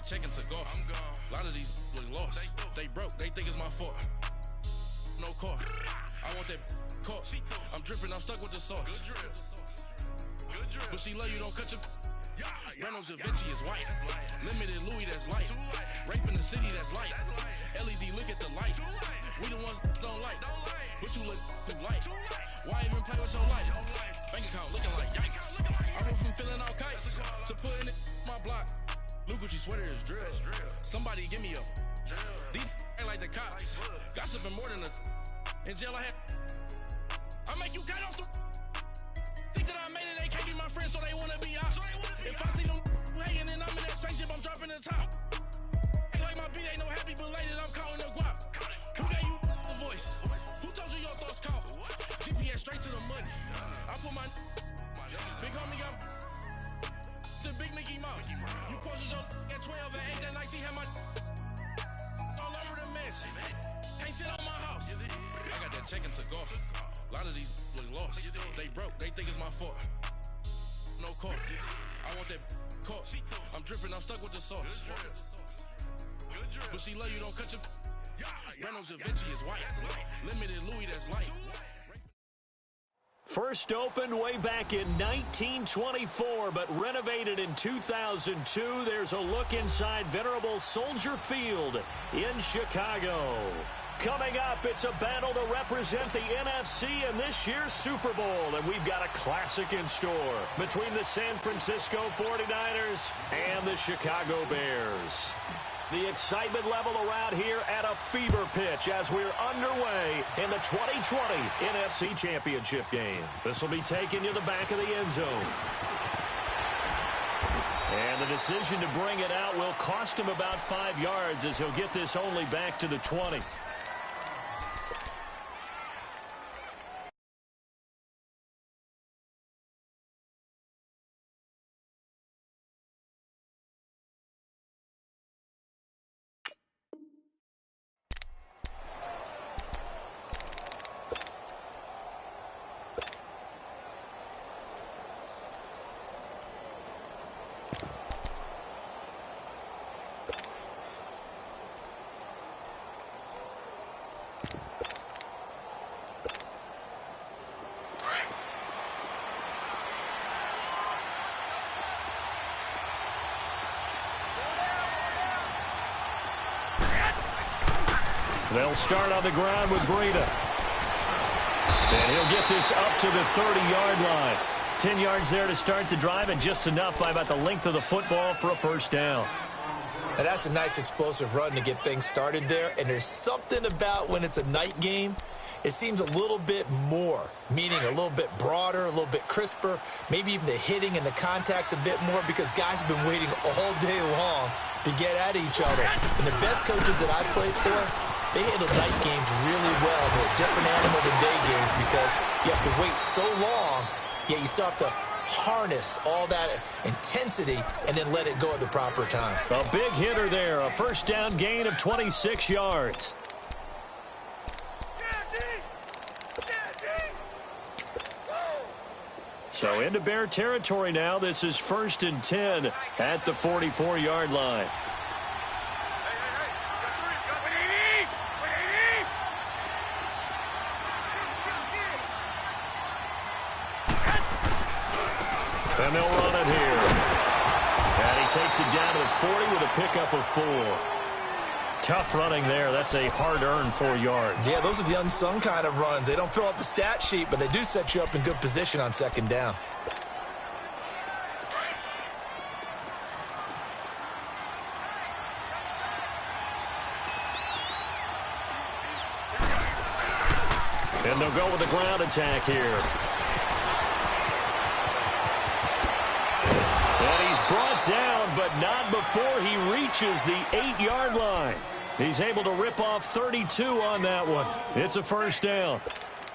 that check and took off. I'm gone. A lot of these look lost. They broke. They think it's my fault. No car. I want that caught. I'm dripping. I'm stuck with the sauce. Good drip. Good drip. But she love you. Don't cut your. Reynolds Da Vinci is white. Limited Louis, that's light. Rape in the city, that's light. LED, look at the light. We the ones don't like. But you look too light. Why even play with your life? Bank account looking like yikes. I went from filling out kites to putting it in my block. Blue Gucci sweater is drill. Somebody give me a. These ain't like the cops. Gossiping more than a. In jail I had. I make you cut off the. Think that I made it, they can't be my friends, so they wanna be ops. If I see them hating and I'm in that spaceship, I'm dropping the top. Act like my beat ain't no happy belated, I'm counting the guap. Who gave you the voice? Who told you your thoughts count? GPS straight to the money. I put my big homie got the big Mickey Mouse. You posted your at 12 and 8 that night, she had my all over the mansion. Can't sit on my house. I got that check and took off. A lot of these look lost. They broke. They think it's my fault. No car. I want that caught. I'm dripping. I'm stuck with the sauce. But she love you. Don't cut your. Reynolds Da Vinci is white. Limited Louis, that's light. First opened way back in 1924, but renovated in 2002. There's a look inside venerable Soldier Field in Chicago. Coming up, it's a battle to represent the NFC in this year's Super Bowl, and we've got a classic in store between the San Francisco 49ers and the Chicago Bears. The excitement level around here at a fever pitch as we're underway in the 2020 NFC Championship game. This will be taken to the back of the end zone. And the decision to bring it out will cost him about 5 yards as he'll get this only back to the 20. They'll start on the ground with Breida. And he'll get this up to the 30-yard line. 10 yards there to start the drive, and just enough by about the length of the football for a first down. Now that's a nice explosive run to get things started there. And there's something about when it's a night game, it seems a little bit more, meaning a little bit broader, a little bit crisper, maybe even the hitting and the contact's a bit more because guys have been waiting all day long to get at each other. And the best coaches that I played for, they handle night games really well. They're a different animal than day games because you have to wait so long, yet you still have to harness all that intensity and then let it go at the proper time. A big hitter there, a first down gain of 26 yards. So into Bear territory now. This is 1st and 10 at the 44-yard line. And they'll run it here. And he takes it down to the 40 with a pickup of 4. Tough running there. That's a hard-earned 4 yards. Yeah, those are the unsung kind of runs. They don't fill up the stat sheet, but they do set you up in good position on second down. And they'll go with the ground attack here. And he's brought down, but not before he reaches the 8-yard line. He's able to rip off 32 on that one. It's a first down.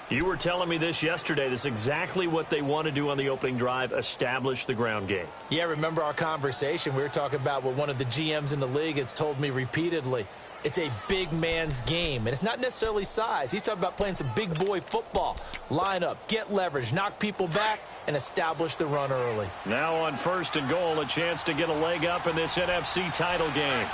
You were telling me this yesterday. This is exactly what they want to do on the opening drive, establish the ground game. Yeah, remember our conversation? We were talking about what one of the GMs in the league has told me repeatedly. It's a big man's game, and it's not necessarily size. He's talking about playing some big boy football. Line up, get leverage, knock people back, and establish the run early. Now on 1st and goal, a chance to get a leg up in this NFC title game.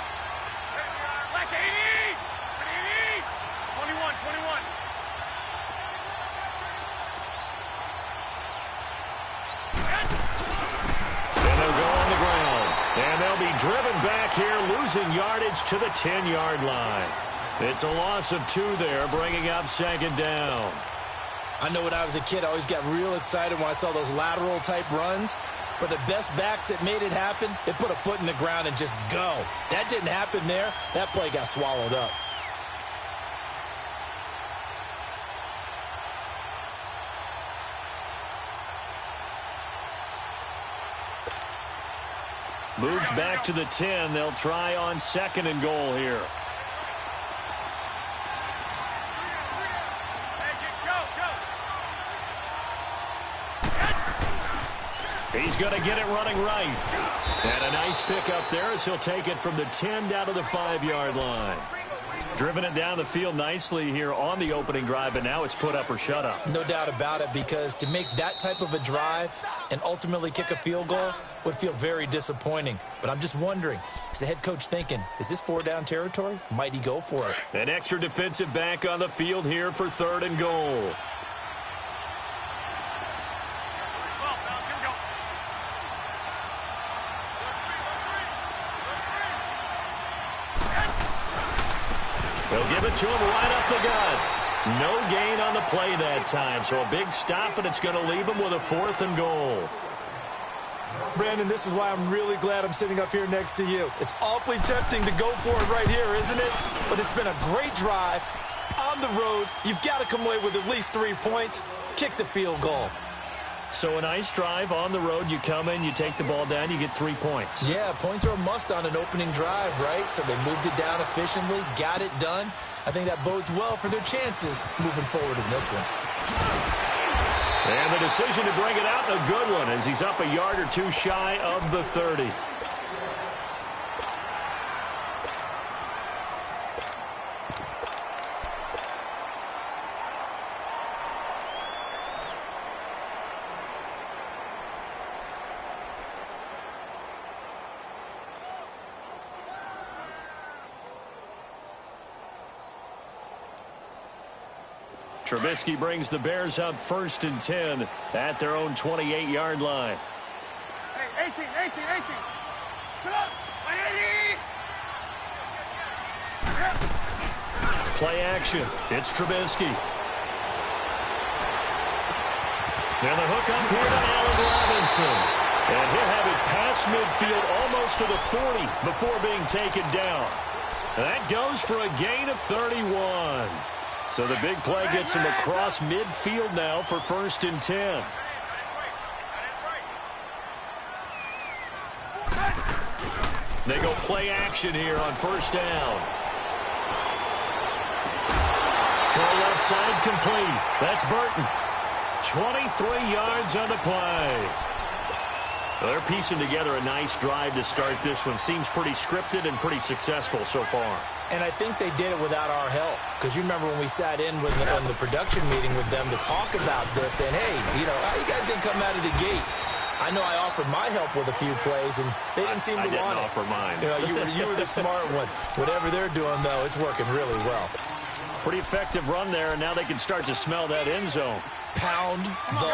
And they'll be driven back here, losing yardage to the 10-yard line. It's a loss of 2 there, bringing up 2nd down. I know when I was a kid, I always got real excited when I saw those lateral-type runs. But the best backs that made it happen, they put a foot in the ground and just go. That didn't happen there. That play got swallowed up. Moved back to the 10. They'll try on 2nd and goal here. He's going to get it running right. And a nice pickup there as he'll take it from the 10 down to the 5-yard line. Driven it down the field nicely here on the opening drive, but now it's put up or shut up. No doubt about it, because to make that type of a drive and ultimately kick a field goal would feel very disappointing. But I'm just wondering, is the head coach thinking, is this 4-down territory? Might he go for it? An extra defensive back on the field here for 3rd and goal. They'll give it to him right up the gut. No gain on the play that time, so a big stop, and it's going to leave him with a 4th and goal. Brandon, this is why I'm really glad I'm sitting up here next to you. It's awfully tempting to go for it right here, isn't it? But it's been a great drive. On the road, you've got to come away with at least 3 points. Kick the field goal. So a nice drive on the road. You come in, you take the ball down, you get 3 points. Yeah, points are a must on an opening drive, right? So they moved it down efficiently, got it done. I think that bodes well for their chances moving forward in this one. And the decision to bring it out, a good one, as he's up a yard or 2 shy of the 30. Trubisky brings the Bears up 1st and 10 at their own 28-yard line. Hey, 18. Come on, 180. Play action. It's Trubisky. Now the hook up here to Allen Robinson. And he'll have it past midfield almost to the 40 before being taken down. That goes for a gain of 31. So the big play gets him across midfield now for 1st and 10. They go play action here on 1st down. Throw left side complete. That's Burton. 23 yards on the play. Well, they're piecing together a nice drive to start this one. Seems pretty scripted and pretty successful so far. And I think they did it without our help. Because you remember when we sat in with on the production meeting with them to talk about this, and hey, you know, how you guys didn't come out of the gate? I know I offered my help with a few plays, and they didn't seem to want it. I didn't offer mine. You know, you were the smart one. Whatever they're doing, though, it's working really well. Pretty effective run there, and now they can start to smell that end zone. Pound the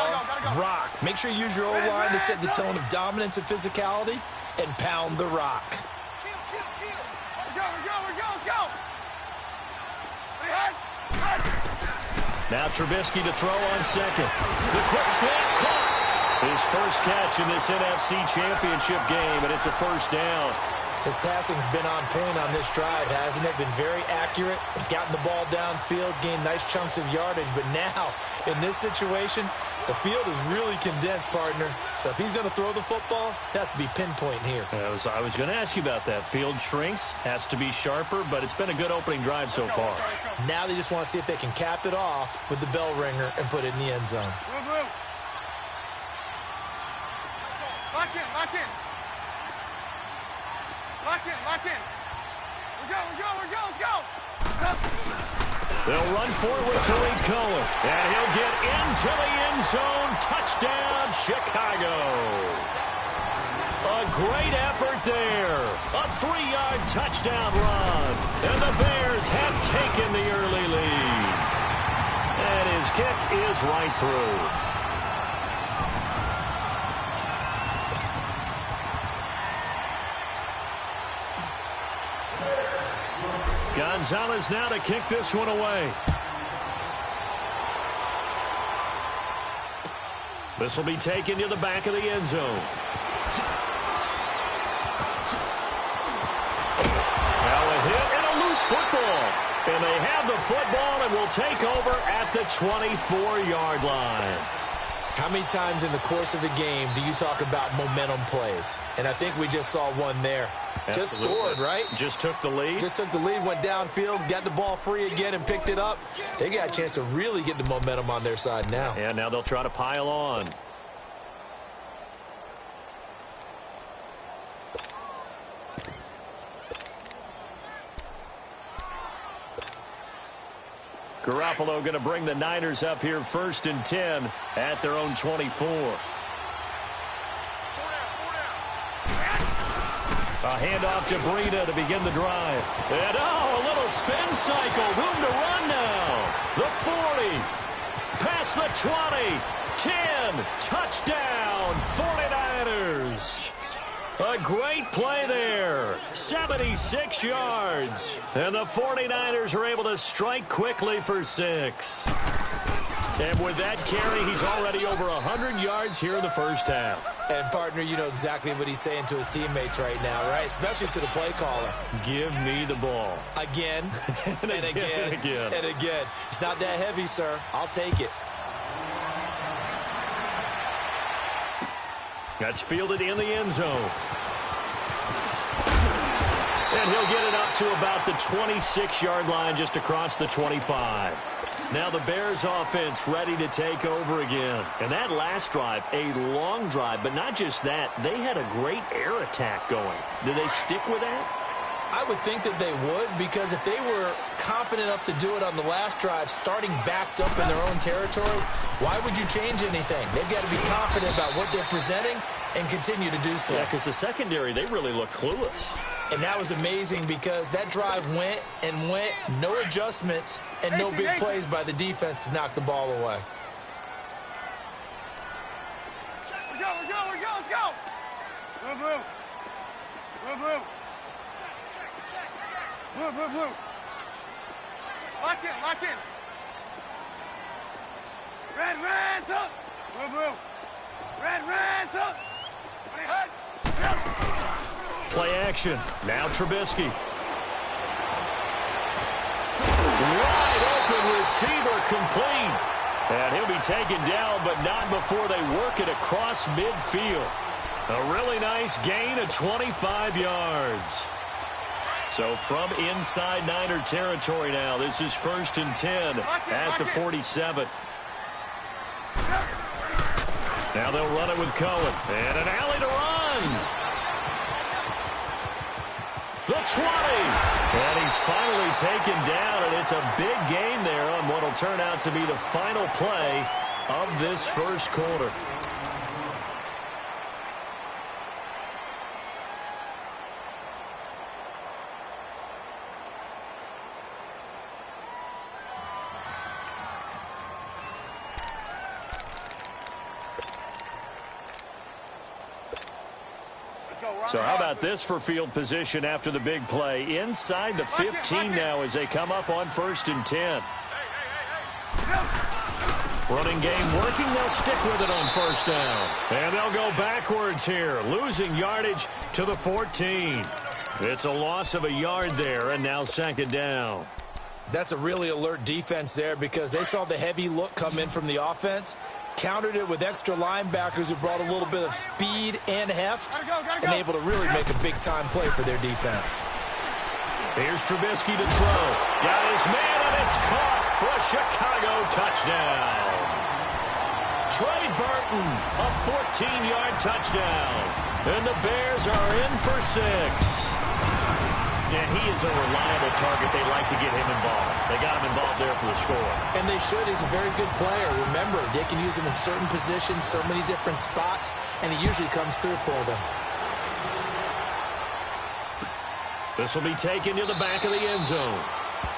rock. Make sure you use your O-line to set the tone of dominance and physicality, and pound the rock. Now Trubisky to throw on 2nd. The quick slant caught. His first catch in this NFC Championship game, and it's a 1st down. His passing's been on point on this drive, hasn't it? Been very accurate, gotten the ball downfield, gained nice chunks of yardage. But now, in this situation, the field is really condensed, partner. So if he's going to throw the football, that has to be pinpoint here. I was going to ask you about that. Field shrinks, has to be sharper, but it's been a good opening drive so far. Now they just want to see if they can cap it off with the bell ringer and put it in the end zone. Lock in. They'll run forward to Cohen, and he'll get into the end zone. Touchdown, Chicago. A great effort there. A 3-yard touchdown run. And the Bears have taken the early lead. And his kick is right through. Gonzalez now to kick this one away. This will be taken to the back of the end zone. Now a hit and a loose football. And they have the football and will take over at the 24-yard line. How many times in the course of a game do you talk about momentum plays? And I think we just saw one there. Absolutely. Just scored, right? Just took the lead. Just took the lead, went downfield, got the ball free again and picked it up. They got a chance to really get the momentum on their side now. And now they'll try to pile on. Garoppolo going to bring the Niners up here 1st and 10 at their own 24. A handoff to Breida to begin the drive. And a little spin cycle. Room to run now. The 40. Past the 20. 10. Touchdown. 49ers. A great play there. 76 yards. And the 49ers are able to strike quickly for 6. And with that carry, he's already over 100 yards here in the first half. And, partner, you know exactly what he's saying to his teammates right now, right? Especially to the play caller. Give me the ball. Again, and again, and again. and again. It's not that heavy, sir. I'll take it. That's fielded in the end zone. And he'll get it up to about the 26-yard line just across the 25. Now the Bears offense ready to take over again. And that last drive, a long drive, but not just that. They had a great air attack going. Did they stick with that? I would think that they would, because if they were confident enough to do it on the last drive, starting backed up in their own territory, why would you change anything? They've got to be confident about what they're presenting and continue to do so. Yeah, because the secondary, they really look clueless. And that was amazing because that drive went and went, no adjustments, and no big plays by the defense to knock the ball away. Let's go. Blue. Lock in. Red, up. Blue. Red, up. Play action. Now Trubisky. Wide open receiver complete. And he'll be taken down, but not before they work it across midfield. A really nice gain of 25 yards. So from inside Niner territory now, this is 1st and 10 at the 47. Now they'll run it with Cohen. And an alley to run. The 20. And he's finally taken down, and it's a big gain there on what will turn out to be the final play of this first quarter. So how about this for field position after the big play? Inside the 15 now as they come up on 1st and 10. Running game working. They'll stick with it on 1st down. And they'll go backwards here, losing yardage to the 14. It's a loss of a yard there, and now 2nd down. That's a really alert defense there because they saw the heavy look come in from the offense, countered it with extra linebackers who brought a little bit of speed and heft, and able to really make a big-time play for their defense. Here's Trubisky to throw. Got his man, and it's caught for a Chicago touchdown. Trey Burton, a 14-yard touchdown. And the Bears are in for 6. And he is a reliable target. They like to get him involved. They got him involved there for the score. And they should. He's a very good player. Remember, they can use him in certain positions, so many different spots, and he usually comes through for them. This will be taken to the back of the end zone.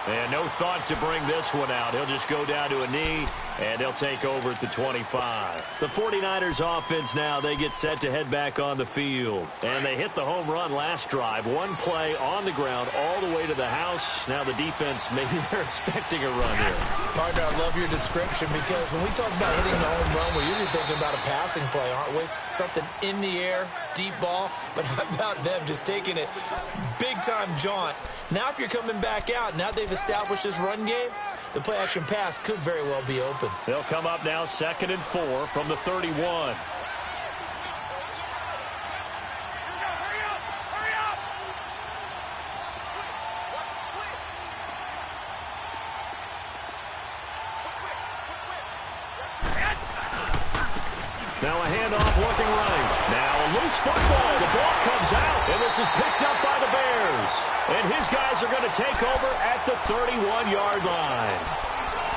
And no thought to bring this one out. He'll just go down to a knee, and he'll take over at the 25. The 49ers offense now, they get set to head back on the field. And they hit the home run last drive. One play on the ground all the way to the house. Now the defense, maybe they're expecting a run here. Partner, I love your description because when we talk about hitting the home run, we're usually thinking about a passing play, aren't we? Something in the air, deep ball. But how about them just taking it big-time jaunt? Now if you're coming back out, now they've established this run game, the play-action pass could very well be open. They'll come up now 2nd and 4 from the 31. Hurry up! Now a handoff looking right. Now a loose football. The ball comes out, and this is picked up by the Bears. And his guys are going to take over at the 31-yard line.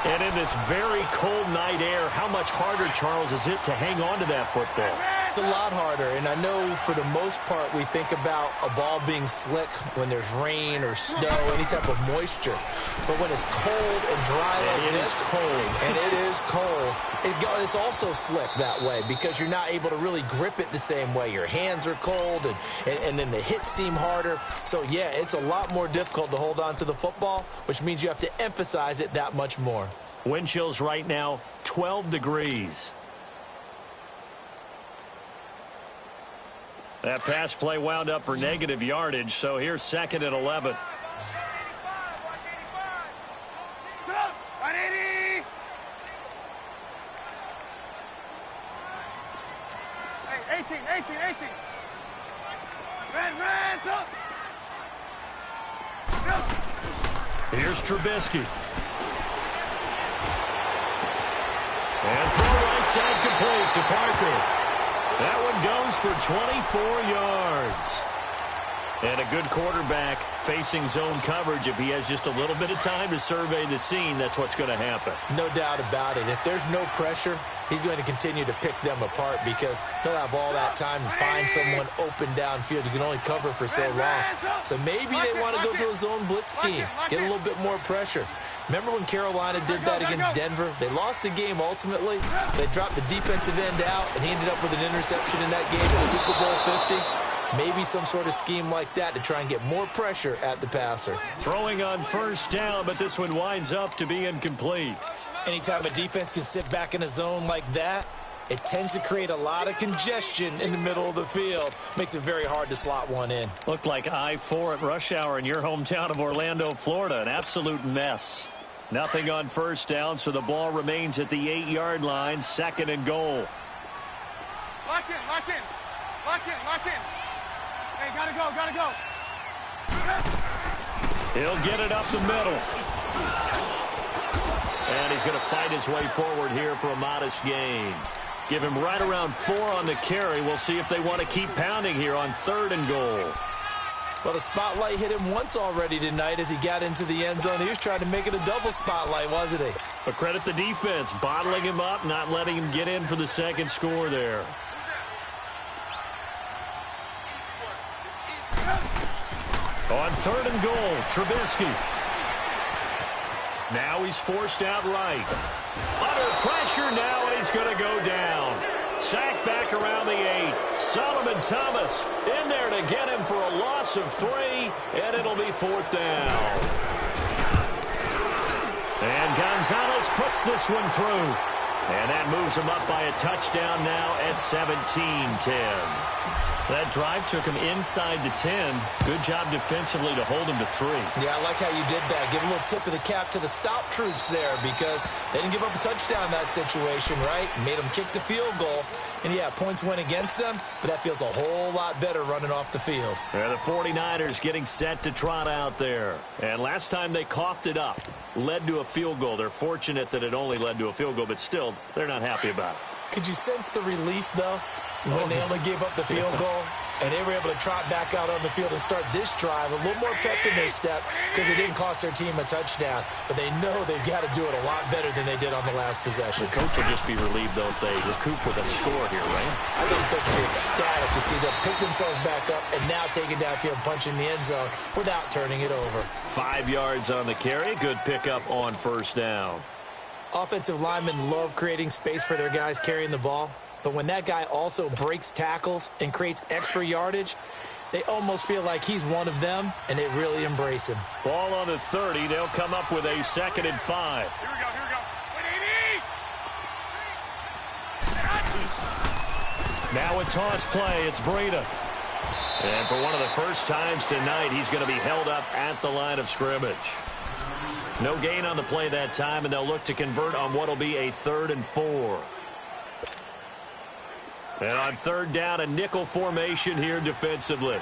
And in this very cold night air, how much harder, Charles, is it to hang on to that football? It's a lot harder, and I know for the most part we think about a ball being slick when there's rain or snow, any type of moisture. But when it's cold and dry like this, and it is cold, it's also slick that way because you're not able to really grip it the same way. Your hands are cold, and then the hits seem harder. So, yeah, it's a lot more difficult to hold on to the football, which means you have to emphasize it that much more. Wind chills right now, 12 degrees. That pass play wound up for negative yardage, so here's 2nd and 11. Watch 85. 180. Hey, 18. Red, up. Here's Trubisky. And throw right side complete to Parker. That one goes for 24 yards. And a good quarterback facing zone coverage. If he has just a little bit of time to survey the scene, that's what's going to happen. No doubt about it. If there's no pressure, he's going to continue to pick them apart because he'll have all that time to find someone open downfield. You can only cover for so long. So maybe they want to go to a zone blitz scheme, get a little bit more pressure. Remember when Carolina did that against Denver? They lost the game ultimately. They dropped the defensive end out, and he ended up with an interception in that game at Super Bowl 50. Maybe some sort of scheme like that to try and get more pressure at the passer. Throwing on 1st down, but this one winds up to be incomplete. Anytime a defense can sit back in a zone like that, it tends to create a lot of congestion in the middle of the field. Makes it very hard to slot one in. Looked like I-4 at rush hour in your hometown of Orlando, Florida. An absolute mess. Nothing on 1st down, so the ball remains at the 8-yard line, 2nd and goal. Lock in. Hey, gotta go. He'll get it up the middle. And he's going to fight his way forward here for a modest gain. Give him right around 4 on the carry. We'll see if they want to keep pounding here on 3rd and goal. Well, the spotlight hit him once already tonight as he got into the end zone. He was trying to make it a double spotlight, wasn't he? But credit the defense, bottling him up, not letting him get in for the 2nd score there. On 3rd and goal, Trubisky. Now he's forced out right. Under pressure now, and he's going to go down. Sacked back around the 8. Solomon Thomas in there to get him for a loss of 3, and it'll be 4th down. And Gonzalez puts this one through. And that moves him up by a touchdown now at 17-10. That drive took him inside the 10. Good job defensively to hold him to 3. Yeah, I like how you did that. Give a little tip of the cap to the stop troops there because they didn't give up a touchdown in that situation, right? Made them kick the field goal. And, yeah, points went against them, but that feels a whole lot better running off the field. Yeah, the 49ers getting set to trot out there. And last time they coughed it up, led to a field goal. They're fortunate that it only led to a field goal, but still, they're not happy about it. Could you sense the relief, though? When they only gave up the field goal, and they were able to trot back out on the field and start this drive a little more pep in their step because it didn't cost their team a touchdown. But they know they've got to do it a lot better than they did on the last possession. The coach will just be relieved, though, if they recoup with a score here, right? I think the coach will be ecstatic to see them pick themselves back up and now take it downfield and punch in the end zone without turning it over. 5 yards on the carry. Good pickup on first down. Offensive linemen love creating space for their guys carrying the ball. But when that guy also breaks tackles and creates extra yardage, they almost feel like he's one of them, and they really embrace him. Ball on the 30. They'll come up with a 2nd and 5. Here we go, here we go. Now a toss play. It's Breda. And for one of the first times tonight, he's going to be held up at the line of scrimmage. No gain on the play that time, and they'll look to convert on what will be a 3rd and 4. And on 3rd down, a nickel formation here defensively.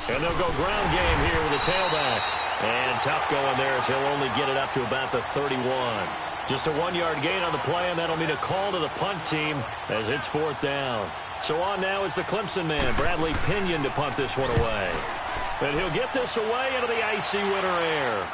And they'll go ground game here with a tailback. And tough going there as he'll only get it up to about the 31. Just a 1-yard gain on the play, and that'll mean a call to the punt team as it's 4th down. So on now is the Clemson man, Bradley Pinion, to punt this one away. And he'll get this away into the icy winter air.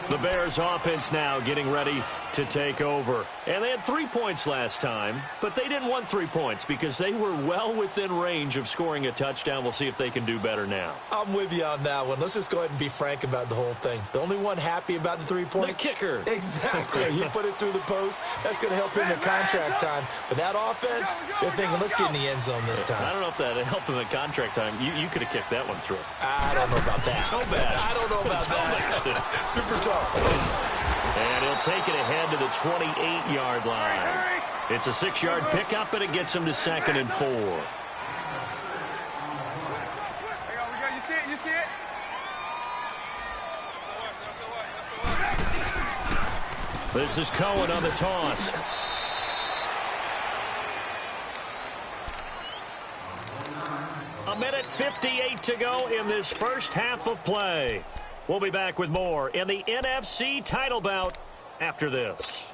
The Bears offense now getting ready to take over. And they had 3 points last time, but they didn't want 3 points because they were well within range of scoring a touchdown. We'll see if they can do better now. I'm with you on that one. Let's just go ahead and be frank about the whole thing. The only one happy about the 3-point? The kicker. Exactly. He put it through the post. That's going to help him in contract time. But that offense, they're thinking, let's get in the end zone this time. I don't know if that helped him at contract time. You could have kicked that one through. I don't know about that. Toe bash. I don't know about that. Super tough. And he'll take it ahead to the 28-yard line. It's a 6-yard pickup, and it gets him to 2nd and 4. There you go, you see it, you see it? This is Cohen on the toss. A minute 58 to go in this first half of play. We'll be back with more in the NFC title bout after this.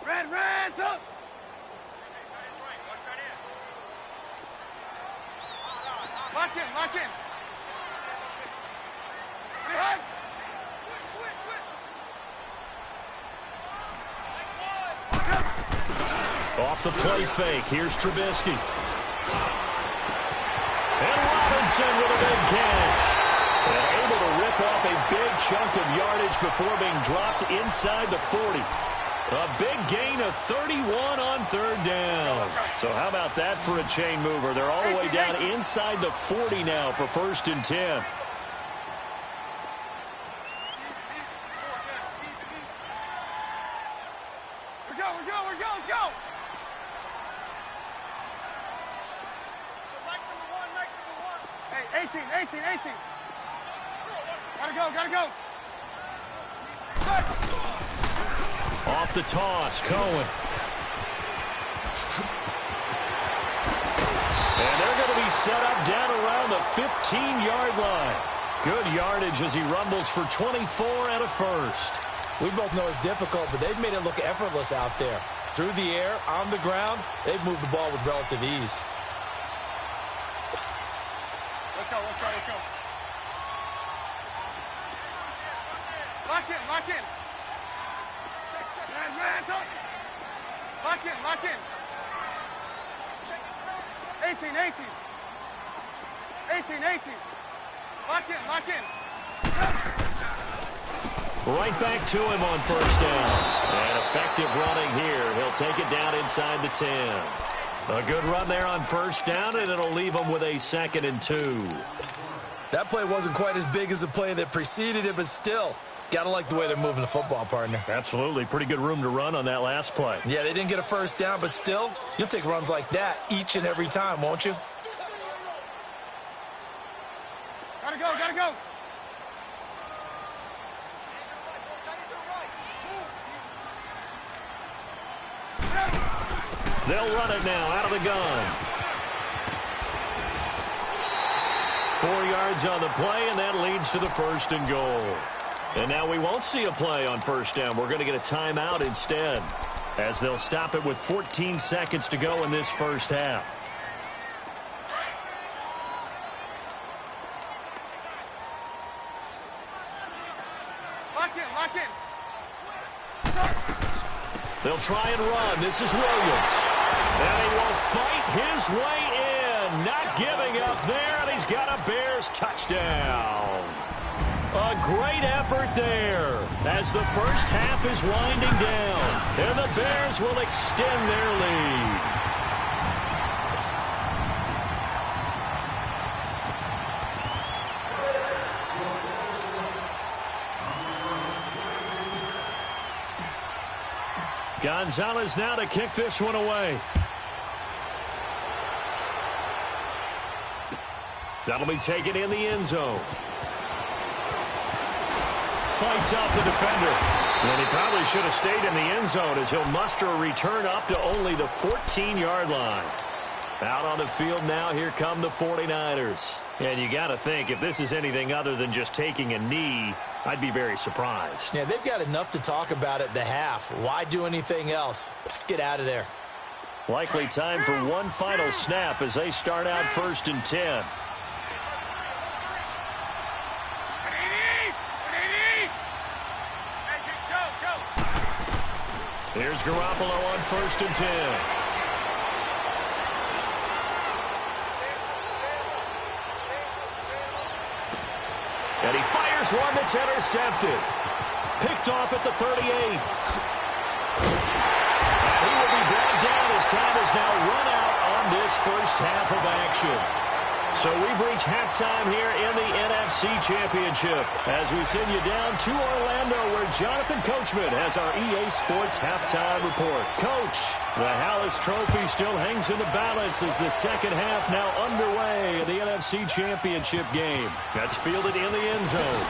Red, up! Lock in, lock in. Behind. Off the play fake. Here's Trubisky. And Robinson with a big catch. And able to rip off a big chunk of yardage before being dropped inside the 40. A big gain of 31 on 3rd down. So how about that for a chain mover? They're all the way down inside the 40 now for 1st and 10. We're go, let's go! Hey, 18. Gotta go. Good. Off the toss, Cohen. And they're going to be set up down around the 15-yard line. Good yardage as he rumbles for 24 and a 1st. We both know it's difficult, but they've made it look effortless out there. Through the air, on the ground, they've moved the ball with relative ease. Let's go. Lock in. Red, up. Lock in. 18. Lock in. Right back to him on 1st down. And effective running here. He'll take it down inside the 10. A good run there on 1st down, and it'll leave him with a 2nd and 2. That play wasn't quite as big as the play that preceded it, but still, got to like the way they're moving the football, partner. Absolutely. Pretty good room to run on that last play. Yeah, they didn't get a 1st down, but still, you'll take runs like that each and every time, won't you? Gotta go. They'll run it now out of the gun. yards on the play, and that leads to the 1st and goal. And now we won't see a play on 1st down. We're going to get a timeout instead, as they'll stop it with 14 seconds to go in this 1st half. Lock in. They'll try and run. This is Williams. And he will fight his way in. Not giving up there, and he's got a Bears touchdown. A great effort there as the 1st half is winding down. And the Bears will extend their lead. Gonzalez now to kick this one away. That'll be taken in the end zone. Fights off the defender. And he probably should have stayed in the end zone as he'll muster a return up to only the 14-yard line. Out on the field now, here come the 49ers. And you got to think, if this is anything other than just taking a knee, I'd be very surprised. Yeah, they've got enough to talk about at the half. Why do anything else? Just get out of there. Likely time for one final snap as they start out 1st and 10. Here's Garoppolo on 1st and 10. And he fires one that's intercepted. Picked off at the 38. And he will be brought down as time has now run out on this 1st half of action. So we've reached halftime here in the NFC Championship as we send you down to Orlando where Jonathan Coachman has our EA Sports Halftime Report. Coach, the Hallis Trophy still hangs in the balance as the 2nd half now underway in the NFC Championship game. That's fielded in the end zone.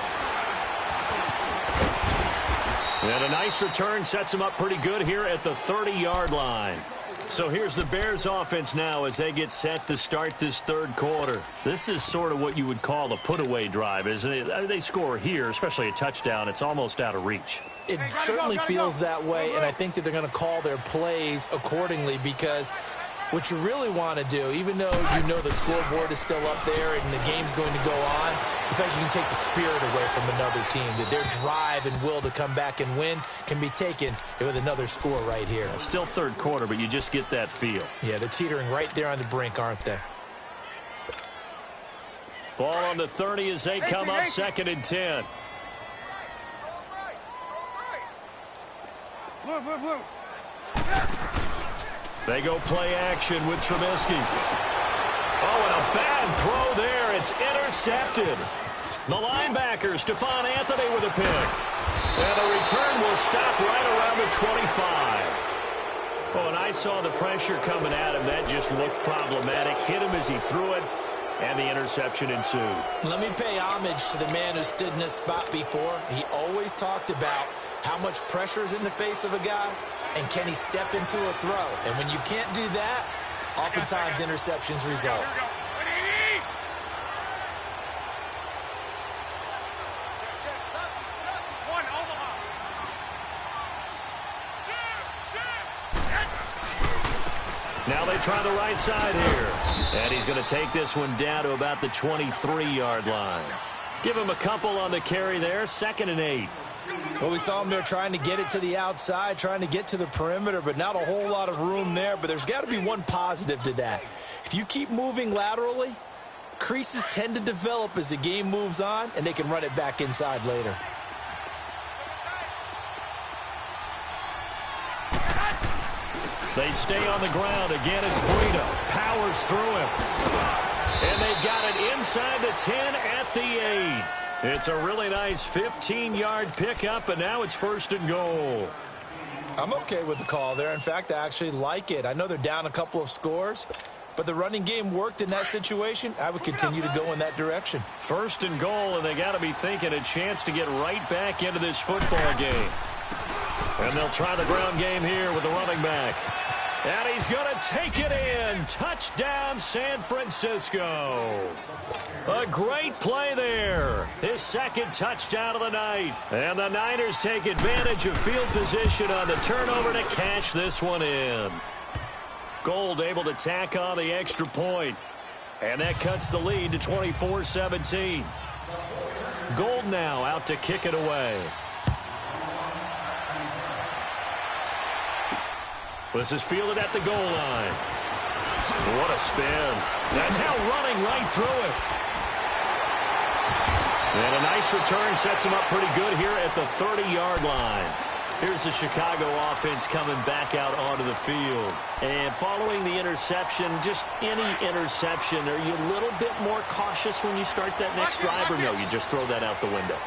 And a nice return sets him up pretty good here at the 30-yard line. So here's the Bears offense now as they get set to start this 3rd quarter. This is sort of what you would call a put-away drive, isn't it? They score here, especially a touchdown. It's almost out of reach. It certainly feels that way, and I think that they're going to call their plays accordingly because what you really want to do, even though you know the scoreboard is still up there and the game's going to go on, in fact, you can take the spirit away from another team. That their drive and will to come back and win can be taken with another score right here. Still 3rd quarter, but you just get that feel. Yeah, they're teetering right there on the brink, aren't they? Ball on the 30 as they come up 2nd and 10. Blue. They go play action with Trubisky. Oh, and a bad throw there. It's intercepted. The linebacker, Stephon Anthony with a pick. And the return will stop right around the 25. Oh, and I saw the pressure coming at him. That just looked problematic. Hit him as he threw it, and the interception ensued. Let me pay homage to the man who stood in this spot before. He always talked about how much pressure is in the face of a guy, and can he step into a throw? And when you can't do that, oftentimes interceptions result. Now they try the right side here. And he's going to take this one down to about the 23-yard line. Give him a couple on the carry there. 2nd and 8. Well, we saw him there trying to get it to the outside, trying to get to the perimeter, but not a whole lot of room there. But there's got to be one positive to that. If you keep moving laterally, creases tend to develop as the game moves on, and they can run it back inside later. They stay on the ground. Again, it's Breida. Powers through him. And they've got it inside the 10 at the 8. It's a really nice 15-yard pickup, and now it's 1st and goal. I'm okay with the call there. In fact, I actually like it. I know they're down a couple of scores, but the running game worked in that situation. I would continue to go in that direction. 1st and goal, and they got to be thinking a chance to get right back into this football game. And they'll try the ground game here with the running back. And he's going to take it in. Touchdown, San Francisco. A great play there. His second touchdown of the night. And the Niners take advantage of field position on the turnover to cash this one in. Gold able to tack on the extra point. And that cuts the lead to 24-17. Gold now out to kick it away. This is fielded at the goal line. What a spin. And now running right through it. And a nice return sets him up pretty good here at the 30-yard line. Here's the Chicago offense coming back out onto the field. And following the interception, just any interception, are you a little bit more cautious when you start that next drive, or no, you just throw that out the window?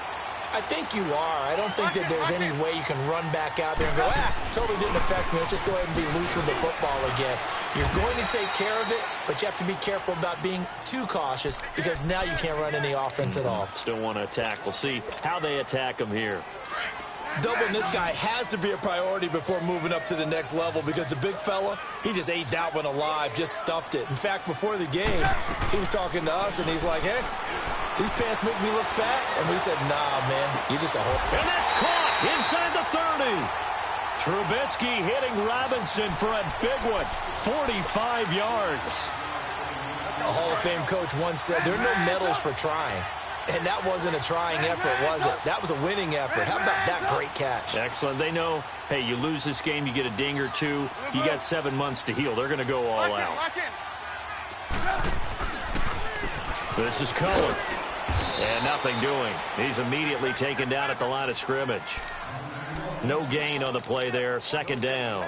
I think you are. I don't think that there's any way you can run back out there and go, totally didn't affect me. Let's just go ahead and be loose with the football again. You're going to take care of it, but you have to be careful about being too cautious because now you can't run any offense at all. Still want to attack. We'll see how they attack him here. Doubling this guy has to be a priority before moving up to the next level because the big fella, he just ate that one alive, just stuffed it. In fact, before the game, he was talking to us, and he's like, hey, these pants make me look fat. And we said, nah, man, you're just a whole... And that's caught inside the 30. Trubisky hitting Robinson for a big one, 45 yards. A Hall of Fame coach once said, there are no medals for trying. And that wasn't a trying effort, was it? That was a winning effort. How about that great catch? Excellent. They know, hey, you lose this game, you get a ding or two, you got 7 months to heal. They're going to go all out. This is Cohen. And nothing doing. He's immediately taken down at the line of scrimmage. No gain on the play there. Second down.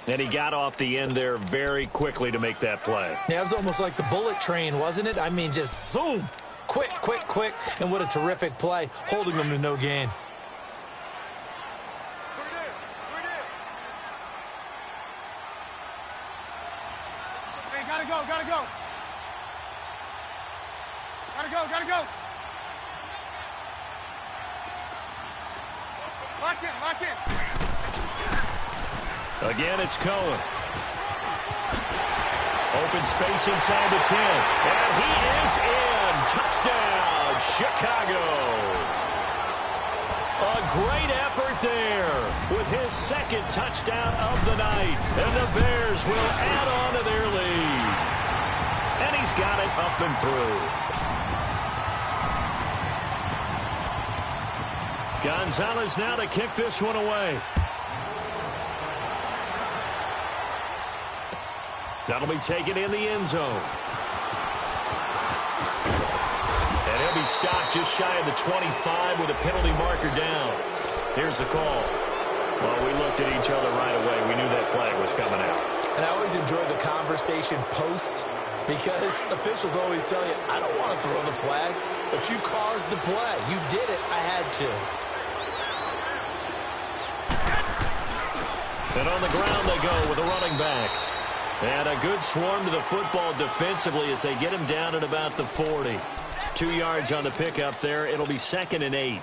And he got off the end there very quickly to make that play. Yeah, it was almost like the bullet train, wasn't it? I mean, just zoom. Quick, quick, quick. And what a terrific play, holding them to no gain. Hey, gotta go, gotta go. Gotta go, gotta go. Lock in, lock in. Again, it's Cohen. Open space inside the 10. And he is in. Touchdown, Chicago. A great effort there with his second touchdown of the night. And the Bears will add on to their lead. And he's got it up and through. Gonzalez now to kick this one away. That'll be taken in the end zone. And he'll be stopped just shy of the 25 with a penalty marker down. Here's the call. Well, we looked at each other right away. We knew that flag was coming out. And I always enjoy the conversation post because officials always tell you, I don't want to throw the flag, but you caused the play. You did it. I had to. And on the ground they go with a running back. And a good swarm to the football defensively as they get him down at about the 40. 2 yards on the pickup there. It'll be 2nd and 8.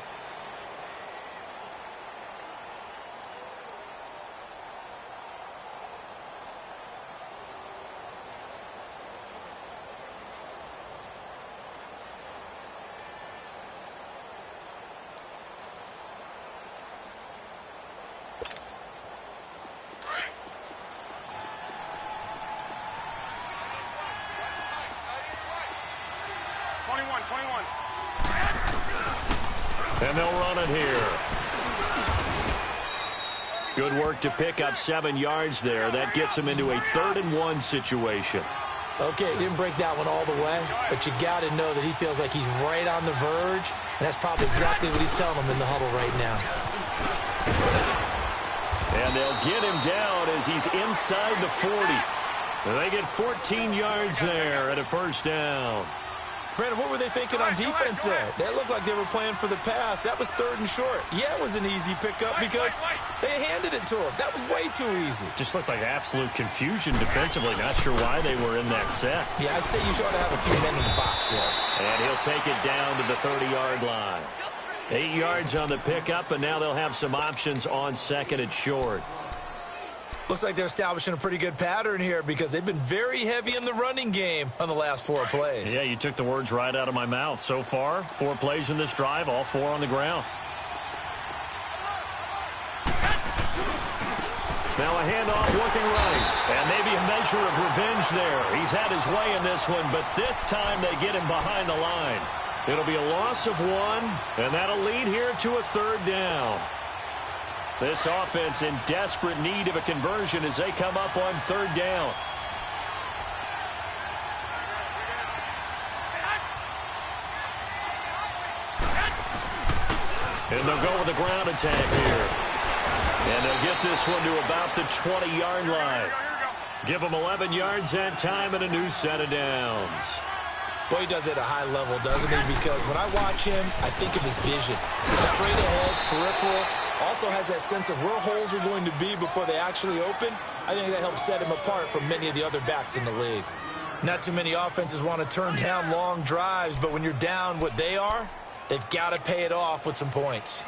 And they'll run it here. Good work to pick up 7 yards there. That gets them into a 3rd and 1 situation. Okay, didn't break that one all the way, but you got to know that he feels like he's right on the verge, and that's probably exactly what he's telling them in the huddle right now. And they'll get him down as he's inside the 40. And they get 14 yards there at a first down. Brandon, what were they thinking on defense there? They looked like they were playing for the pass. That was 3rd and short. Yeah, it was an easy pickup because they handed it to him. That was way too easy. Just looked like absolute confusion defensively. Not sure why they were in that set. Yeah, I'd say you should have a few men in the box there. And he'll take it down to the 30-yard line. 8 yards on the pickup, and now they'll have some options on 2nd and short. Looks like they're establishing a pretty good pattern here because they've been very heavy in the running game on the last 4 plays. Yeah, you took the words right out of my mouth. So far, 4 plays in this drive, all 4 on the ground. Now a handoff looking right. And maybe a measure of revenge there. He's had his way in this one, but this time they get him behind the line. It'll be a loss of 1, and that'll lead here to a 3rd down. This offense in desperate need of a conversion as they come up on 3rd down. And they'll go with the ground attack here. And they'll get this one to about the 20-yard line. Give them 11 yards that time and a new set of downs. Boy, he does it at a high level, doesn't he? Because when I watch him, I think of his vision. Straight ahead, peripheral. Also has that sense of where holes are going to be before they actually open. I think that helps set him apart from many of the other backs in the league. Not too many offenses want to turn down long drives, but when you're down what they are, they've got to pay it off with some points.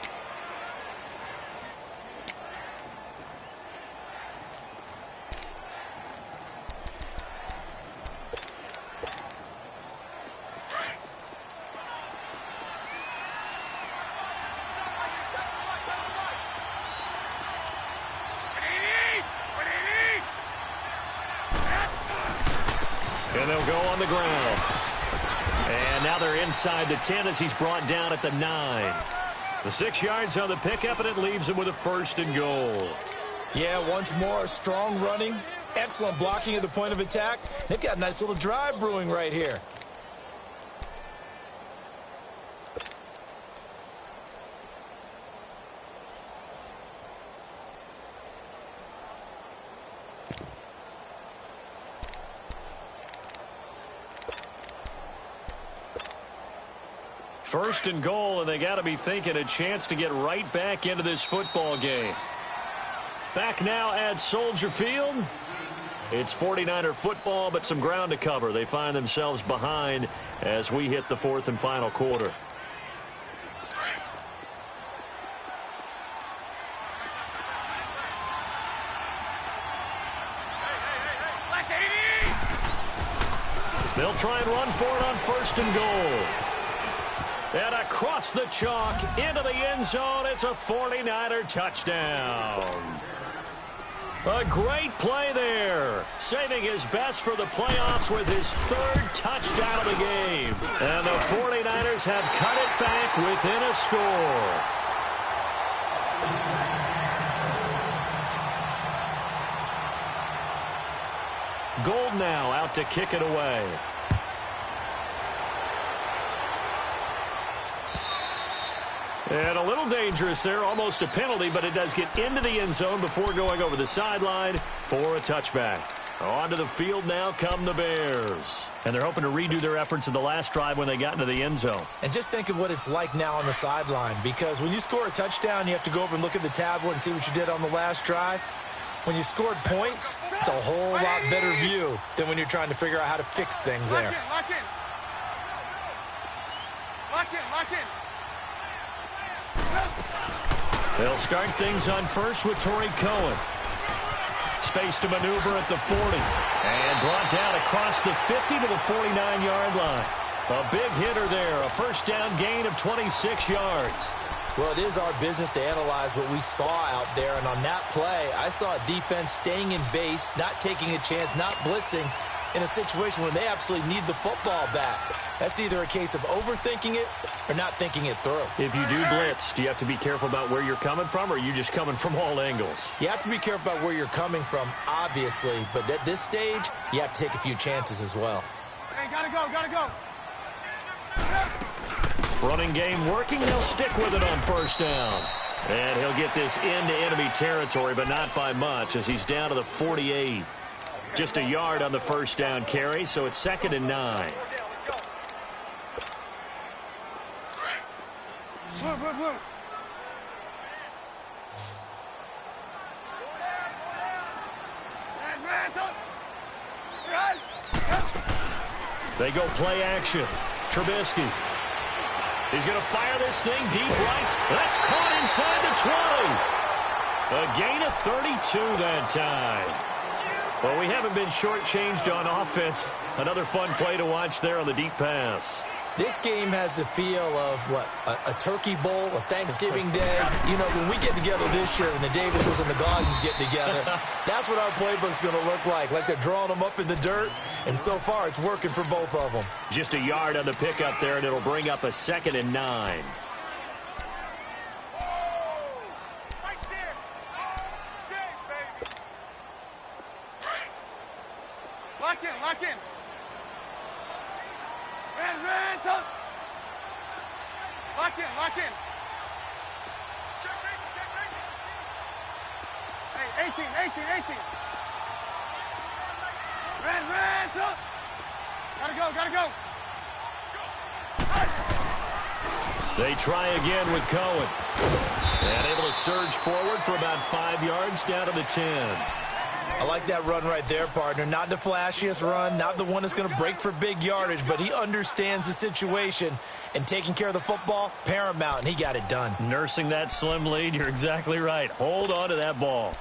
And they'll go on the ground. And now they're inside the 10 as he's brought down at the 9. The 6 yards on the pickup, and it leaves him with a 1st and goal. Yeah, once more, strong running, excellent blocking at the point of attack. They've got a nice little drive brewing right here. First and goal, and they got to be thinking a chance to get right back into this football game. Back now at Soldier Field. It's 49er football, but some ground to cover. They find themselves behind as we hit the 4th and final quarter. They'll try and run for it on 1st and goal. And across the chalk into the end zone, it's a 49er touchdown. A great play there, saving his best for the playoffs with his 3rd touchdown of the game. And the 49ers have cut it back within a score. Gold now out to kick it away. And a little dangerous there, almost a penalty, but it does get into the end zone before going over the sideline for a touchback. Onto the field now come the Bears. And they're hoping to redo their efforts in the last drive when they got into the end zone. And just think of what it's like now on the sideline, because when you score a touchdown, you have to go over and look at the tablet and see what you did on the last drive. When you scored points, it's a whole lot better view than when you're trying to figure out how to fix things there. Lock in. Lock in, lock in. They'll start things on first with Torrey Cohen. Space to maneuver at the 40. And brought down across the 50 to the 49-yard line. A big hitter there. A 1st down gain of 26 yards. Well, it is our business to analyze what we saw out there. And on that play, I saw a defense staying in base, not taking a chance, not blitzing in a situation where they absolutely need the football back. That's either a case of overthinking it or not thinking it through. If you do blitz, do you have to be careful about where you're coming from, or are you just coming from all angles? You have to be careful about where you're coming from, obviously. But at this stage, you have to take a few chances as well. Hey, gotta go, gotta go. Running game working. They'll stick with it on 1st down. And he'll get this into enemy territory, but not by much, as he's down to the 48. Just a yard on the 1st down carry, so it's 2nd and 9. Blue. They go play action. Trubisky. He's going to fire this thing deep right. That's caught inside the 20. A gain of 32 that time. Well, we haven't been shortchanged on offense. Another fun play to watch there on the deep pass. This game has the feel of, what, a turkey bowl, a Thanksgiving day. You know, when we get together this year and the Davises and the Gaugans get together, that's what our playbook's going to look like they're drawing them up in the dirt, and so far it's working for both of them. Just a yard on the pickup there, and it'll bring up a 2nd and 9. Lock in, lock in. Ran, tough. Lock in, lock in. Check safety. Hey, 18. Ran, tough. Gotta go. They try again with Cohen. And able to surge forward for about 5 yards down to the 10. I like that run right there, partner. Not the flashiest run, not the one that's going to break for big yardage, but he understands the situation, and taking care of the football, paramount, and he got it done. Nursing that slim lead, you're exactly right. Hold on to that ball.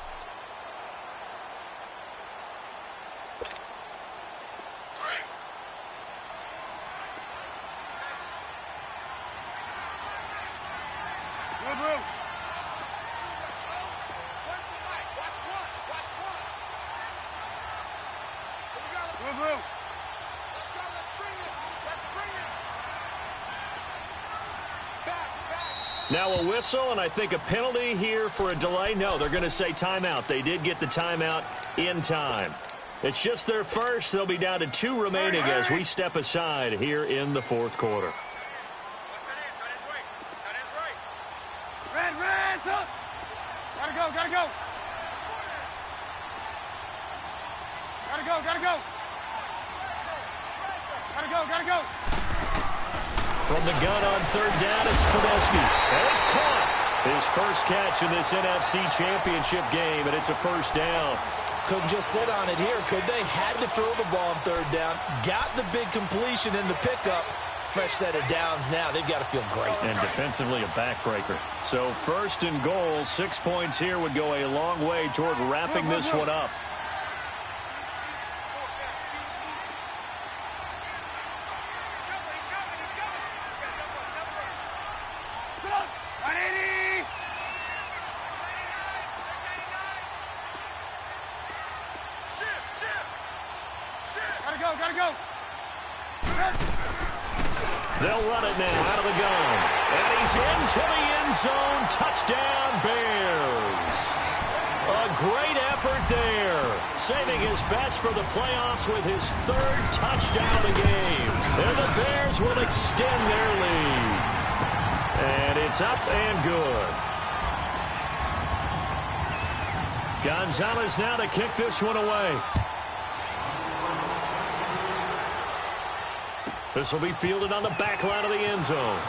Now a whistle, and I think a penalty here for a delay. No, they're going to say timeout. They did get the timeout in time. It's just their first. They'll be down to 2 remaining as we step aside here in the 4th quarter. Ran, tough. Gotta go. From the gun on 3rd down, it's Trubisky. And it's caught. His first catch in this NFC Championship game, and it's a 1st down. Couldn't just sit on it here, could they? Had to throw the ball on 3rd down. Got the big completion in the pickup. Fresh set of downs now. They've got to feel great. And defensively, a backbreaker. So 1st and goal, 6 points here would go a long way toward wrapping this one up. Gotta go. They'll run it now out of the gun. And he's into the end zone. Touchdown, Bears. A great effort there. Saving his best for the playoffs with his 3rd touchdown of the game. And the Bears will extend their lead. And it's up and good. Gonzalez now to kick this one away. This will be fielded on the back line of the end zone.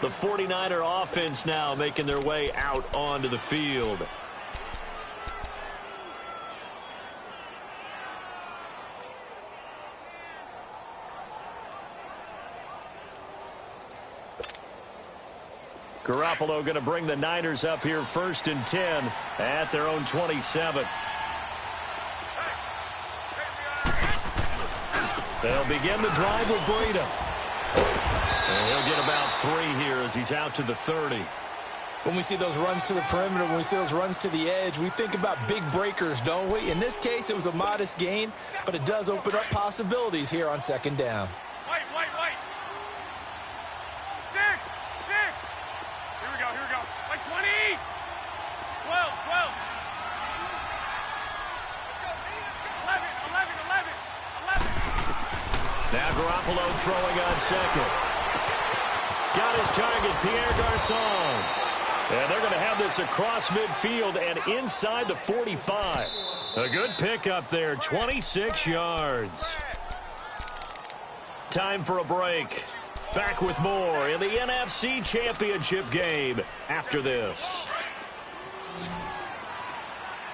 The 49er offense now making their way out onto the field. Garoppolo going to bring the Niners up here 1st and 10 at their own 27. They'll begin the drive with Breida. And he'll get about 3 here as he's out to the 30. When we see those runs to the perimeter, when we see those runs to the edge, we think about big breakers, don't we? In this case, it was a modest gain, but it does open up possibilities here on 2nd down. White. 6. Here we go. Like 20. 12. 11. Now Garoppolo throwing on 2nd. Got his target, Pierre Garçon. And they're going to have this across midfield and inside the 45. A good pickup there, 26 yards. Time for a break. Back with more in the NFC Championship game after this.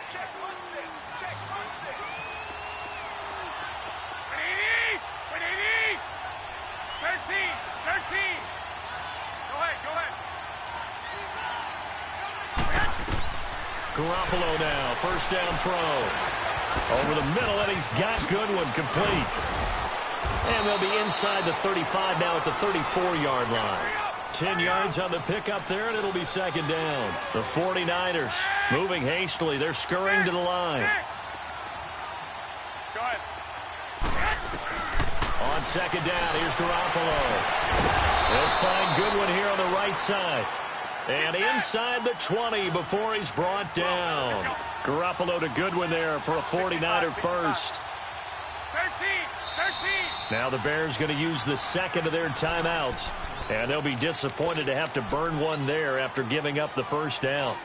Check. 13. Garoppolo now, first down throw. Over the middle, and he's got Goodwin complete. And they'll be inside the 35 now at the 34-yard line. 10 yards on the pickup there, and it'll be second down. The 49ers moving hastily. They're scurrying to the line. Go ahead. On second down, here's Garoppolo. They'll find Goodwin here on the right side. And inside the 20 before he's brought down. Garoppolo to Goodwin there for a 49er first. 13. Now the Bears going to use the second of their timeouts. And they'll be disappointed to have to burn one there after giving up the first down.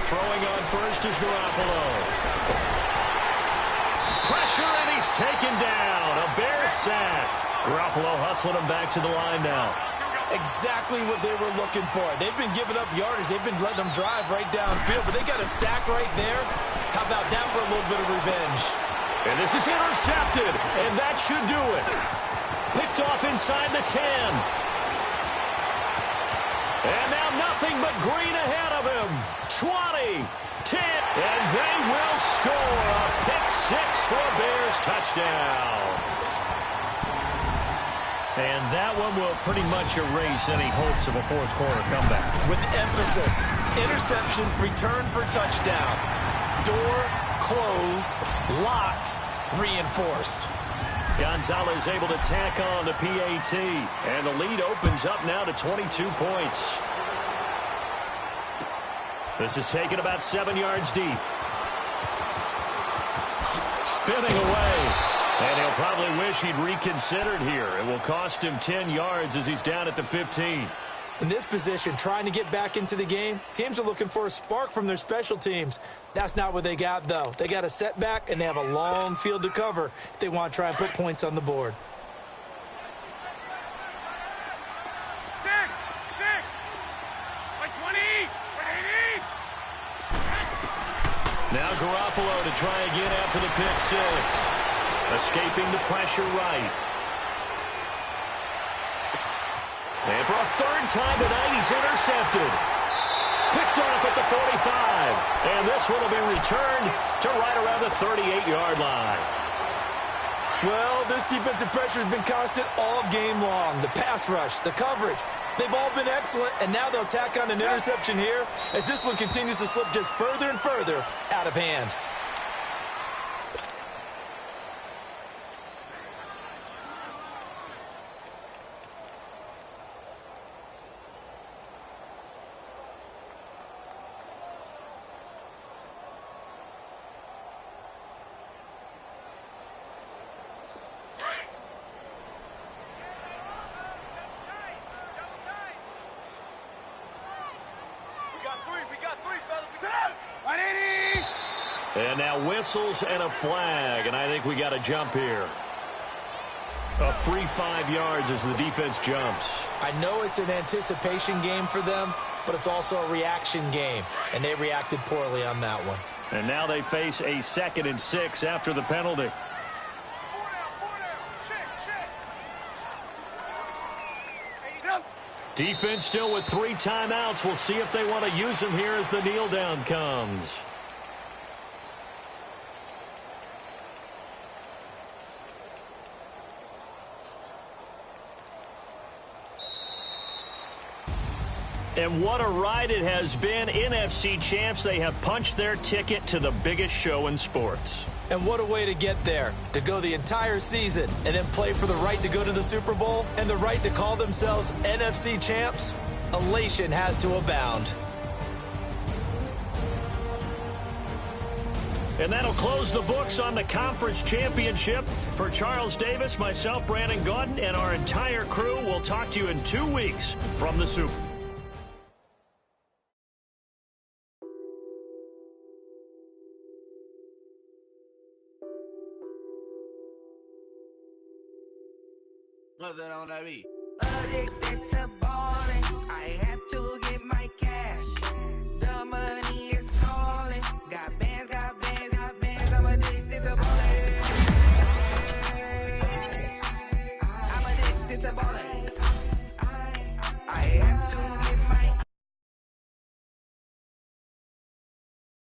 Throwing on first is Garoppolo. Pressure, and he's taken down. A Bears sack. Garoppolo hustling him back to the line now. Exactly what they were looking for. They've been giving up yardage. They've been letting them drive right downfield, but they got a sack right there. How about that for a little bit of revenge? And this is intercepted, and that should do it. Picked off inside the 10. And now nothing but green ahead of him. 20, 10, and they will score a pick six for a Bears touchdown. And that one will pretty much erase any hopes of a fourth quarter comeback. With emphasis, interception, return for touchdown. Door closed, locked, reinforced. Gonzalez able to tack on the PAT. And the lead opens up now to 22 points. This is taken about 7 yards deep. Spinning away. And he'll probably wish he'd reconsidered here. It will cost him 10 yards as he's down at the 15. In this position, trying to get back into the game, teams are looking for a spark from their special teams. That's not what they got, though. They got a setback, and they have a long field to cover if they want to try and put points on the board. 6. By 20. By 80. Now Garoppolo to try again after the pick six. Escaping the pressure right. And for a third time tonight, he's intercepted. Picked off at the 45. And this one will be returned to right around the 38-yard line. Well, this defensive pressure has been constant all game long. The pass rush, the coverage, they've all been excellent, and now they'll tack on an interception here as this one continues to slip just further and further out of hand. We got three, fellas. 180. And now whistles and a flag, and I think we got a jump here. A free 5 yards as the defense jumps. I know it's an anticipation game for them, but it's also a reaction game, and they reacted poorly on that one. And now they face a 2nd and 6 after the penalty. 4 down. Check. Defense still with 3 timeouts. We'll see if they want to use them here as the kneel down comes. And what a ride it has been. NFC champs, they have punched their ticket to the biggest show in sports. And what a way to get there, to go the entire season and then play for the right to go to the Super Bowl and the right to call themselves NFC champs. Elation has to abound. And that'll close the books on the conference championship. For Charles Davis, myself, Brandon Gaudin, and our entire crew, we'll talk to you in 2 weeks from the Super Bowl. What's that on that beat? Addicted to balling, I had to